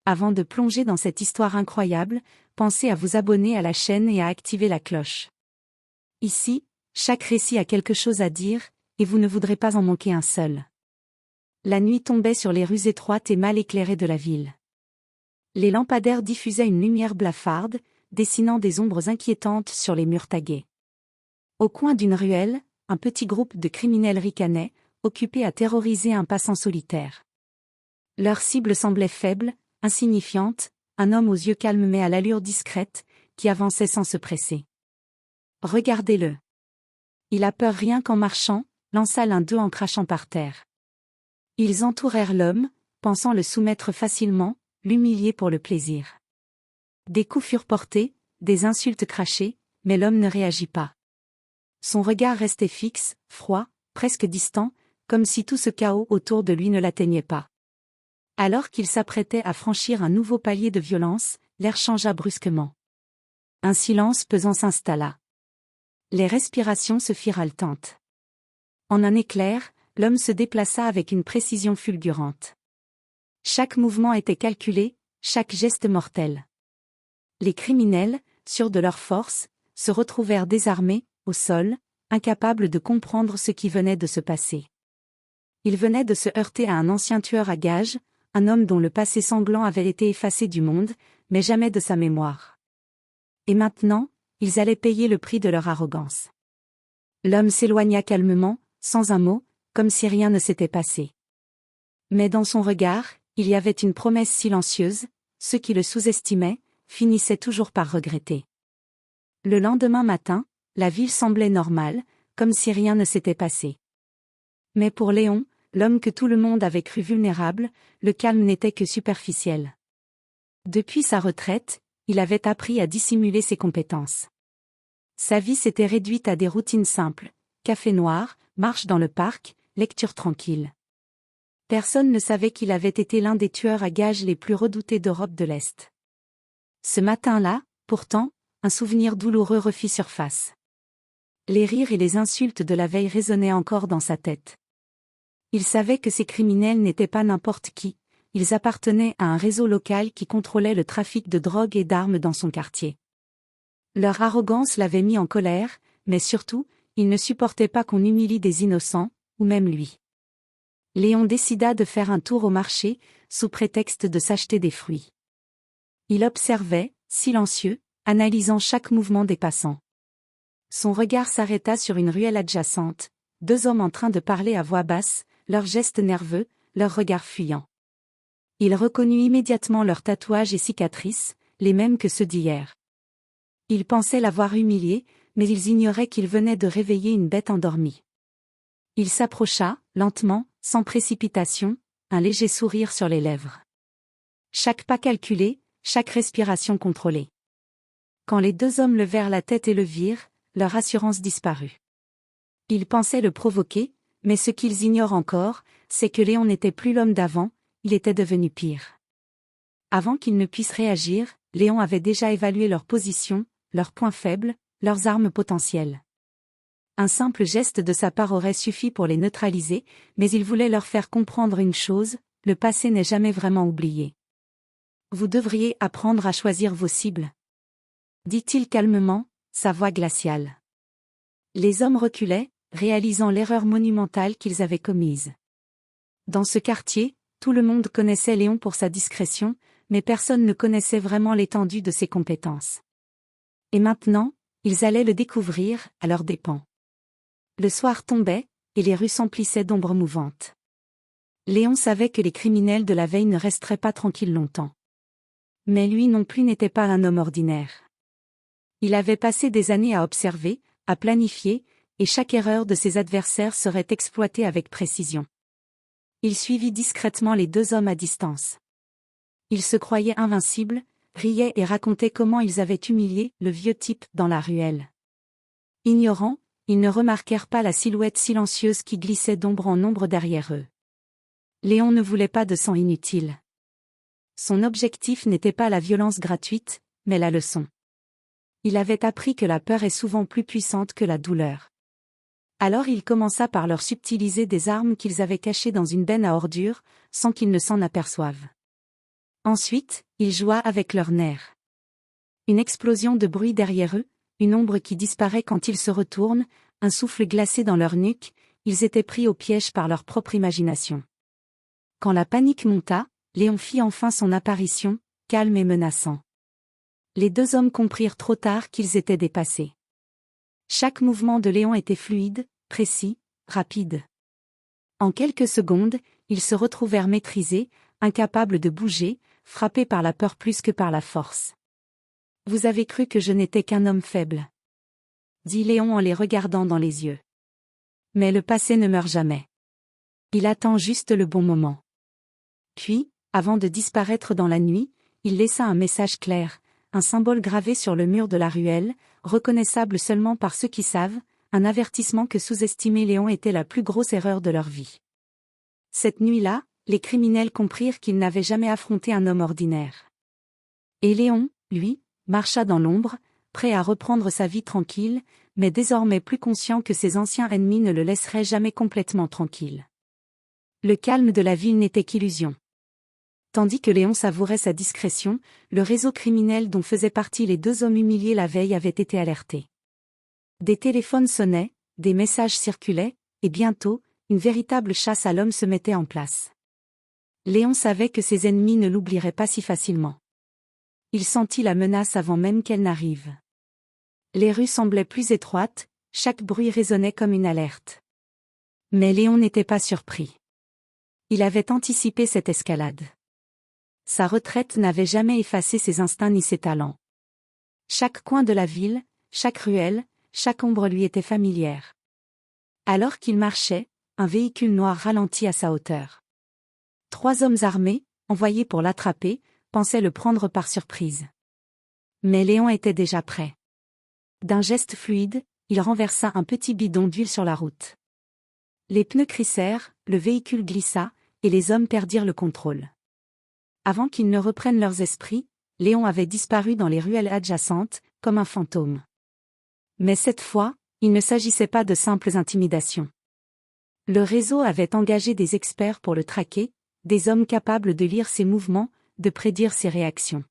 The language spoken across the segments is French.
Avant de plonger dans cette histoire incroyable, pensez à vous abonner à la chaîne et à activer la cloche. Ici, chaque récit a quelque chose à dire, et vous ne voudrez pas en manquer un seul. La nuit tombait sur les rues étroites et mal éclairées de la ville. Les lampadaires diffusaient une lumière blafarde, dessinant des ombres inquiétantes sur les murs tagués. Au coin d'une ruelle, un petit groupe de criminels ricanait, occupés à terroriser un passant solitaire. Leur cible semblait faible, insignifiante, un homme aux yeux calmes mais à l'allure discrète, qui avançait sans se presser. « Regardez-le. Il a peur rien qu'en marchant », lança l'un d'eux en crachant par terre. Ils entourèrent l'homme, pensant le soumettre facilement, l'humilier pour le plaisir. Des coups furent portés, des insultes crachées, mais l'homme ne réagit pas. Son regard restait fixe, froid, presque distant, comme si tout ce chaos autour de lui ne l'atteignait pas. Alors qu'il s'apprêtait à franchir un nouveau palier de violence, l'air changea brusquement. Un silence pesant s'installa. Les respirations se firent haletantes. En un éclair, l'homme se déplaça avec une précision fulgurante. Chaque mouvement était calculé, chaque geste mortel. Les criminels, sûrs de leur force, se retrouvèrent désarmés, au sol, incapables de comprendre ce qui venait de se passer. Ils venaient de se heurter à un ancien tueur à gages, un homme dont le passé sanglant avait été effacé du monde, mais jamais de sa mémoire. Et maintenant, ils allaient payer le prix de leur arrogance. L'homme s'éloigna calmement, sans un mot, comme si rien ne s'était passé. Mais dans son regard, il y avait une promesse silencieuse, ceux qui le sous-estimaient, finissaient toujours par regretter. Le lendemain matin, la ville semblait normale, comme si rien ne s'était passé. Mais pour Léon, l'homme que tout le monde avait cru vulnérable, le calme n'était que superficiel. Depuis sa retraite, il avait appris à dissimuler ses compétences. Sa vie s'était réduite à des routines simples, café noir, marche dans le parc, lecture tranquille. Personne ne savait qu'il avait été l'un des tueurs à gages les plus redoutés d'Europe de l'Est. Ce matin-là, pourtant, un souvenir douloureux refit surface. Les rires et les insultes de la veille résonnaient encore dans sa tête. Il savait que ces criminels n'étaient pas n'importe qui, ils appartenaient à un réseau local qui contrôlait le trafic de drogue et d'armes dans son quartier. Leur arrogance l'avait mis en colère, mais surtout, il ne supportait pas qu'on humilie des innocents, ou même lui. Léon décida de faire un tour au marché, sous prétexte de s'acheter des fruits. Il observait, silencieux, analysant chaque mouvement des passants. Son regard s'arrêta sur une ruelle adjacente, deux hommes en train de parler à voix basse, leurs gestes nerveux, leurs regards fuyants. Il reconnut immédiatement leurs tatouages et cicatrices, les mêmes que ceux d'hier. Ils pensaient l'avoir humilié, mais ils ignoraient qu'il venait de réveiller une bête endormie. Il s'approcha, lentement, sans précipitation, un léger sourire sur les lèvres. Chaque pas calculé, chaque respiration contrôlée. Quand les deux hommes levèrent la tête et le virent, leur assurance disparut. Ils pensaient le provoquer, mais ce qu'ils ignorent encore, c'est que Léon n'était plus l'homme d'avant, il était devenu pire. Avant qu'ils ne puissent réagir, Léon avait déjà évalué leur position, leurs points faibles, leurs armes potentielles. Un simple geste de sa part aurait suffi pour les neutraliser, mais il voulait leur faire comprendre une chose, le passé n'est jamais vraiment oublié. Vous devriez apprendre à choisir vos cibles, dit-il calmement, sa voix glaciale. Les hommes reculaient, réalisant l'erreur monumentale qu'ils avaient commise. Dans ce quartier, tout le monde connaissait Léon pour sa discrétion, mais personne ne connaissait vraiment l'étendue de ses compétences. Et maintenant, ils allaient le découvrir, à leurs dépens. Le soir tombait, et les rues s'emplissaient d'ombres mouvantes. Léon savait que les criminels de la veille ne resteraient pas tranquilles longtemps. Mais lui non plus n'était pas un homme ordinaire. Il avait passé des années à observer, à planifier, et chaque erreur de ses adversaires serait exploitée avec précision. Il suivit discrètement les deux hommes à distance. Ils se croyaient invincibles, riaient et racontaient comment ils avaient humilié le vieux type dans la ruelle. Ignorants, ils ne remarquèrent pas la silhouette silencieuse qui glissait d'ombre en ombre derrière eux. Léon ne voulait pas de sang inutile. Son objectif n'était pas la violence gratuite, mais la leçon. Il avait appris que la peur est souvent plus puissante que la douleur. Alors il commença par leur subtiliser des armes qu'ils avaient cachées dans une benne à ordures, sans qu'ils ne s'en aperçoivent. Ensuite, il joua avec leurs nerfs. Une explosion de bruit derrière eux, une ombre qui disparaît quand ils se retournent, un souffle glacé dans leur nuque, ils étaient pris au piège par leur propre imagination. Quand la panique monta, Léon fit enfin son apparition, calme et menaçant. Les deux hommes comprirent trop tard qu'ils étaient dépassés. Chaque mouvement de Léon était fluide, précis, rapide. En quelques secondes, ils se retrouvèrent maîtrisés, incapables de bouger, frappés par la peur plus que par la force. « Vous avez cru que je n'étais qu'un homme faible », dit Léon en les regardant dans les yeux. Mais le passé ne meurt jamais. Il attend juste le bon moment. Puis, avant de disparaître dans la nuit, il laissa un message clair, un symbole gravé sur le mur de la ruelle, reconnaissable seulement par ceux qui savent, un avertissement que sous-estimer Léon était la plus grosse erreur de leur vie. Cette nuit-là, les criminels comprirent qu'ils n'avaient jamais affronté un homme ordinaire. Et Léon, lui, marcha dans l'ombre, prêt à reprendre sa vie tranquille, mais désormais plus conscient que ses anciens ennemis ne le laisseraient jamais complètement tranquille. Le calme de la ville n'était qu'illusion. Tandis que Léon savourait sa discrétion, le réseau criminel dont faisaient partie les deux hommes humiliés la veille avait été alerté. Des téléphones sonnaient, des messages circulaient, et bientôt, une véritable chasse à l'homme se mettait en place. Léon savait que ses ennemis ne l'oublieraient pas si facilement. Il sentit la menace avant même qu'elle n'arrive. Les rues semblaient plus étroites, chaque bruit résonnait comme une alerte. Mais Léon n'était pas surpris. Il avait anticipé cette escalade. Sa retraite n'avait jamais effacé ses instincts ni ses talents. Chaque coin de la ville, chaque ruelle, chaque ombre lui était familière. Alors qu'il marchait, un véhicule noir ralentit à sa hauteur. 3 hommes armés, envoyés pour l'attraper, pensaient le prendre par surprise. Mais Léon était déjà prêt. D'un geste fluide, il renversa un petit bidon d'huile sur la route. Les pneus crissèrent, le véhicule glissa, et les hommes perdirent le contrôle. Avant qu'ils ne reprennent leurs esprits, Léon avait disparu dans les ruelles adjacentes, comme un fantôme. Mais cette fois, il ne s'agissait pas de simples intimidations. Le réseau avait engagé des experts pour le traquer, des hommes capables de lire ses mouvements, de prédire ses réactions.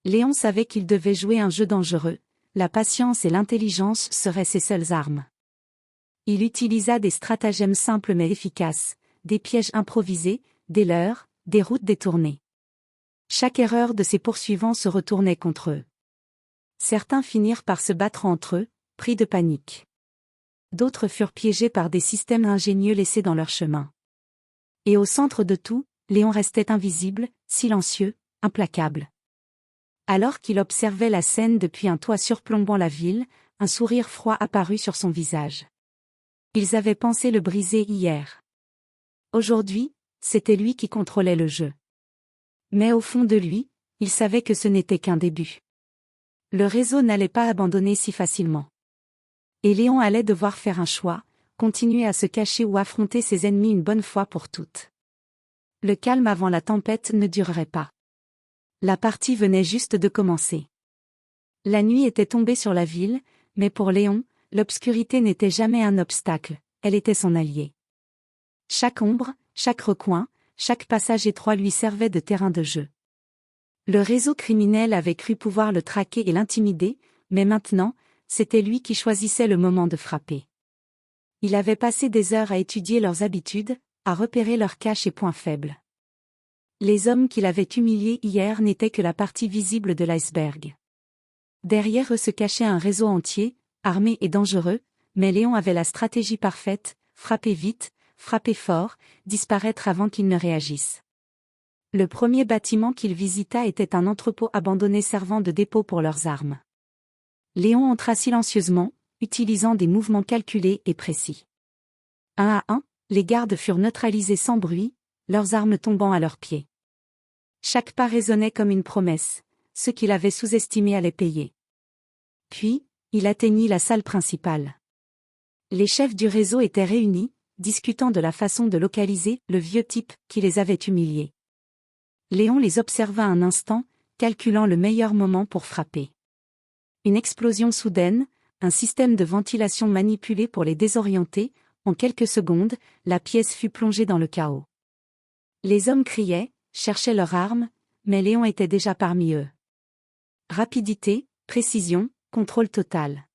Léon savait qu'il devait jouer un jeu dangereux, la patience et l'intelligence seraient ses seules armes. Il utilisa des stratagèmes simples mais efficaces, des pièges improvisés, des leurres, des routes détournées. Chaque erreur de ses poursuivants se retournait contre eux. Certains finirent par se battre entre eux, pris de panique. D'autres furent piégés par des systèmes ingénieux laissés dans leur chemin. Et au centre de tout, Léon restait invisible, silencieux, implacable. Alors qu'il observait la scène depuis un toit surplombant la ville, un sourire froid apparut sur son visage. Ils avaient pensé le briser hier. Aujourd'hui, c'était lui qui contrôlait le jeu. Mais au fond de lui, il savait que ce n'était qu'un début. Le réseau n'allait pas abandonner si facilement. Et Léon allait devoir faire un choix, continuer à se cacher ou affronter ses ennemis une bonne fois pour toutes. Le calme avant la tempête ne durerait pas. La partie venait juste de commencer. La nuit était tombée sur la ville, mais pour Léon, l'obscurité n'était jamais un obstacle, elle était son allié. Chaque ombre, chaque recoin, chaque passage étroit lui servait de terrain de jeu. Le réseau criminel avait cru pouvoir le traquer et l'intimider, mais maintenant, c'était lui qui choisissait le moment de frapper. Il avait passé des heures à étudier leurs habitudes, à repérer leurs caches et points faibles. Les hommes qu'il avait humiliés hier n'étaient que la partie visible de l'iceberg. Derrière eux se cachait un réseau entier, armé et dangereux, mais Léon avait la stratégie parfaite, frapper vite, frapper fort, disparaître avant qu'ils ne réagissent. Le premier bâtiment qu'il visita était un entrepôt abandonné servant de dépôt pour leurs armes. Léon entra silencieusement, utilisant des mouvements calculés et précis. Un à un, les gardes furent neutralisés sans bruit, leurs armes tombant à leurs pieds. Chaque pas résonnait comme une promesse, ceux qu'il avait sous-estimés allaient payer. Puis, il atteignit la salle principale. Les chefs du réseau étaient réunis, discutant de la façon de localiser le vieux type qui les avait humiliés. Léon les observa un instant, calculant le meilleur moment pour frapper. Une explosion soudaine, un système de ventilation manipulé pour les désorienter, en quelques secondes, la pièce fut plongée dans le chaos. Les hommes criaient, cherchaient leurs armes, mais Léon était déjà parmi eux. Rapidité, précision, contrôle total.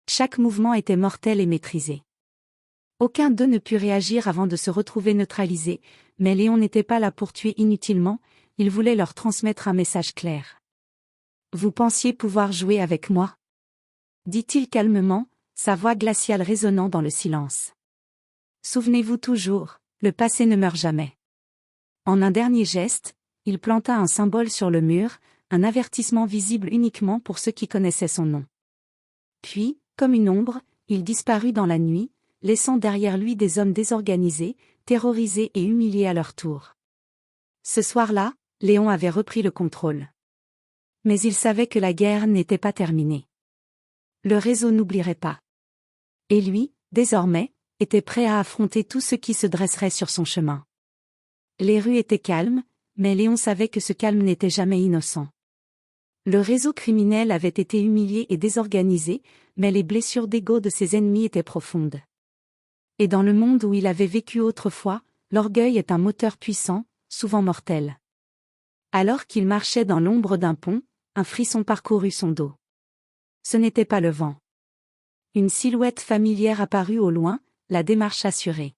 Chaque mouvement était mortel et maîtrisé. Aucun d'eux ne put réagir avant de se retrouver neutralisé, mais Léon n'était pas là pour tuer inutilement, il voulait leur transmettre un message clair. « Vous pensiez pouvoir jouer avec moi ?» dit-il calmement, sa voix glaciale résonnant dans le silence. « Souvenez-vous toujours, le passé ne meurt jamais. » En un dernier geste, il planta un symbole sur le mur, un avertissement visible uniquement pour ceux qui connaissaient son nom. Puis, comme une ombre, il disparut dans la nuit, laissant derrière lui des hommes désorganisés, terrorisés et humiliés à leur tour. Ce soir-là, Léon avait repris le contrôle. Mais il savait que la guerre n'était pas terminée. Le réseau n'oublierait pas. Et lui, désormais, était prêt à affronter tous ceux qui se dresseraient sur son chemin. Les rues étaient calmes, mais Léon savait que ce calme n'était jamais innocent. Le réseau criminel avait été humilié et désorganisé, mais les blessures d'ego de ses ennemis étaient profondes. Et dans le monde où il avait vécu autrefois, l'orgueil est un moteur puissant, souvent mortel. Alors qu'il marchait dans l'ombre d'un pont, un frisson parcourut son dos. Ce n'était pas le vent. Une silhouette familière apparut au loin, la démarche assurée.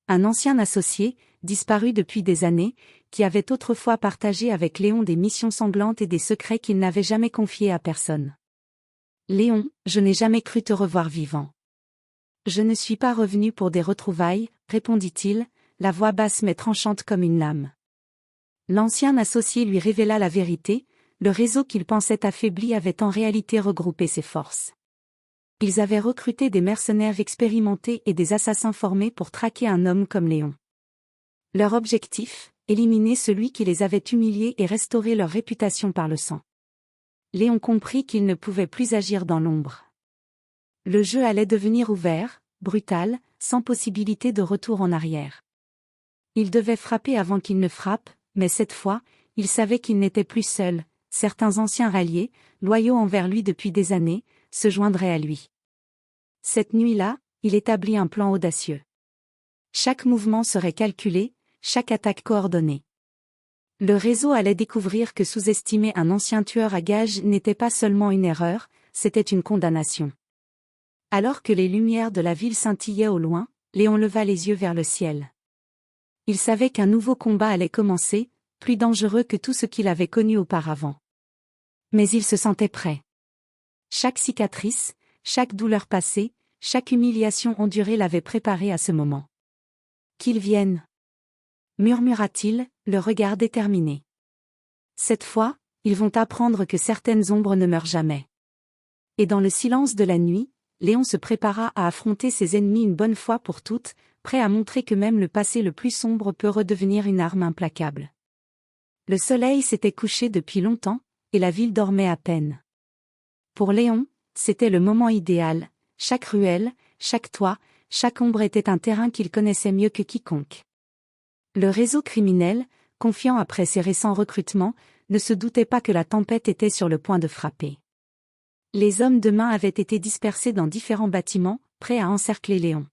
Un ancien associé, disparu depuis des années, qui avait autrefois partagé avec Léon des missions sanglantes et des secrets qu'il n'avait jamais confiés à personne. « Léon, je n'ai jamais cru te revoir vivant. »« Je ne suis pas revenu pour des retrouvailles, » répondit-il, la voix basse mais tranchante comme une lame. L'ancien associé lui révéla la vérité, le réseau qu'il pensait affaibli avait en réalité regroupé ses forces. Ils avaient recruté des mercenaires expérimentés et des assassins formés pour traquer un homme comme Léon. Leur objectif, éliminer celui qui les avait humiliés et restaurer leur réputation par le sang. Léon comprit qu'il ne pouvait plus agir dans l'ombre. Le jeu allait devenir ouvert, brutal, sans possibilité de retour en arrière. Il devait frapper avant qu'il ne frappe, mais cette fois, il savait qu'il n'était plus seul, certains anciens ralliés, loyaux envers lui depuis des années, se joindraient à lui. Cette nuit-là, il établit un plan audacieux. Chaque mouvement serait calculé, chaque attaque coordonnée. Le réseau allait découvrir que sous-estimer un ancien tueur à gages n'était pas seulement une erreur, c'était une condamnation. Alors que les lumières de la ville scintillaient au loin, Léon leva les yeux vers le ciel. Il savait qu'un nouveau combat allait commencer, plus dangereux que tout ce qu'il avait connu auparavant. Mais il se sentait prêt. Chaque cicatrice, chaque douleur passée, chaque humiliation endurée l'avait préparé à ce moment. « Qu'ils viennent !» murmura-t-il, le regard déterminé. Cette fois, ils vont apprendre que certaines ombres ne meurent jamais. Et dans le silence de la nuit, Léon se prépara à affronter ses ennemis une bonne fois pour toutes, prêt à montrer que même le passé le plus sombre peut redevenir une arme implacable. Le soleil s'était couché depuis longtemps, et la ville dormait à peine. Pour Léon, c'était le moment idéal, chaque ruelle, chaque toit, chaque ombre était un terrain qu'il connaissait mieux que quiconque. Le réseau criminel, confiant après ses récents recrutements, ne se doutait pas que la tempête était sur le point de frapper. Les hommes de main avaient été dispersés dans différents bâtiments, prêts à encercler Léon.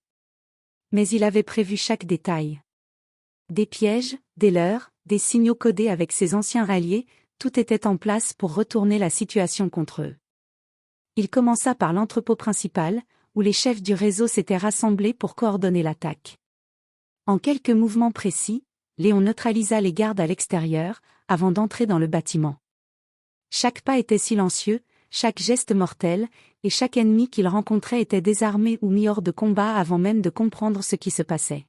Mais il avait prévu chaque détail. Des pièges, des leurres, des signaux codés avec ses anciens ralliés, tout était en place pour retourner la situation contre eux. Il commença par l'entrepôt principal, où les chefs du réseau s'étaient rassemblés pour coordonner l'attaque. En quelques mouvements précis, Léon neutralisa les gardes à l'extérieur, avant d'entrer dans le bâtiment. Chaque pas était silencieux, chaque geste mortel, et chaque ennemi qu'il rencontrait était désarmé ou mis hors de combat avant même de comprendre ce qui se passait.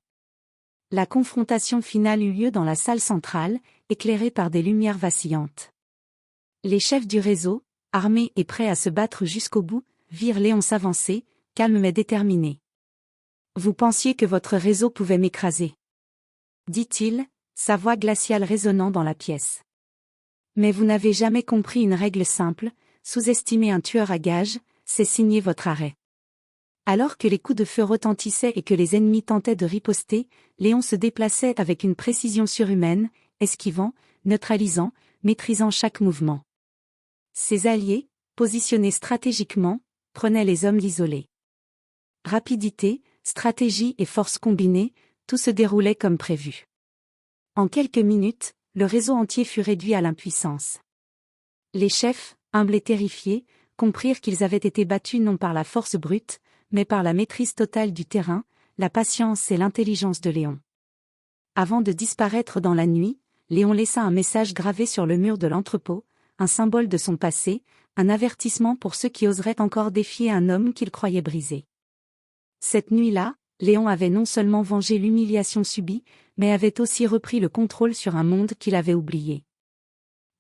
La confrontation finale eut lieu dans la salle centrale, éclairée par des lumières vacillantes. Les chefs du réseau, armés et prêts à se battre jusqu'au bout, virent Léon s'avancer, calme mais déterminé. « Vous pensiez que votre réseau pouvait m'écraser ?» dit-il, sa voix glaciale résonnant dans la pièce. « Mais vous n'avez jamais compris une règle simple, sous-estimer un tueur à gages, c'est signer votre arrêt. » Alors que les coups de feu retentissaient et que les ennemis tentaient de riposter, Léon se déplaçait avec une précision surhumaine, esquivant, neutralisant, maîtrisant chaque mouvement. Ses alliés, positionnés stratégiquement, prenaient les hommes isolés. Rapidité, stratégie et force combinées, tout se déroulait comme prévu. En quelques minutes, le réseau entier fut réduit à l'impuissance. Les chefs, humbles et terrifiés, comprirent qu'ils avaient été battus non par la force brute, mais par la maîtrise totale du terrain, la patience et l'intelligence de Léon. Avant de disparaître dans la nuit, Léon laissa un message gravé sur le mur de l'entrepôt, un symbole de son passé, un avertissement pour ceux qui oseraient encore défier un homme qu'il croyait brisé. Cette nuit-là, Léon avait non seulement vengé l'humiliation subie, mais avait aussi repris le contrôle sur un monde qu'il avait oublié.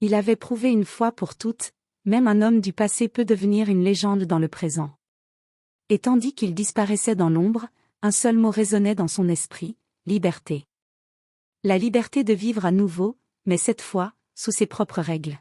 Il avait prouvé une fois pour toutes, même un homme du passé peut devenir une légende dans le présent. Et tandis qu'il disparaissait dans l'ombre, un seul mot résonnait dans son esprit, liberté. La liberté de vivre à nouveau, mais cette fois, sous ses propres règles.